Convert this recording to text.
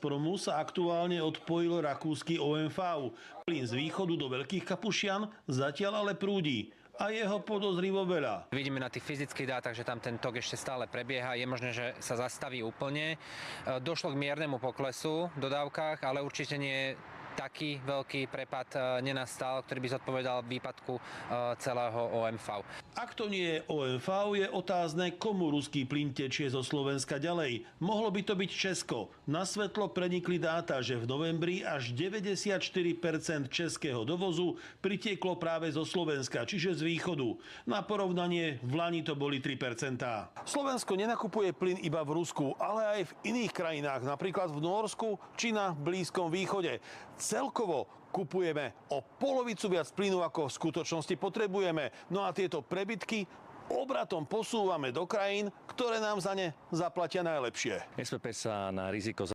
Gazpromu sa aktuálne odpojil rakúsky OMV. Plyn z východu do Veľkých Kapušian zatiaľ ale prúdi. A jeho podozrivo veľa. Vidíme na tých fyzických dátach, že tam ten tok ešte stále prebieha. Je možné, že sa zastaví úplne. Došlo k miernemu poklesu v dodávkach, ale určite nie taký veľký prepad nenastal, ktorý by zodpovedal výpadku celého OMV. Ak to nie je OMV, je otázne, komu ruský plyn tečie zo Slovenska ďalej. Mohlo by to byť Česko. Na svetlo prenikli dáta, že v novembri až 94% českého dovozu pritieklo práve zo Slovenska, čiže z východu. Na porovnanie v lani to boli 3%. Slovensko nenakupuje plyn iba v Rusku, ale aj v iných krajinách, napríklad v Norsku či na Blízkom východe. Celkovo kupujeme o polovicu viac plynu, ako v skutočnosti potrebujeme. No a tieto prebytky obratom posúvame do krajín, ktoré nám za ne zaplatia najlepšie. SPP sa na riziko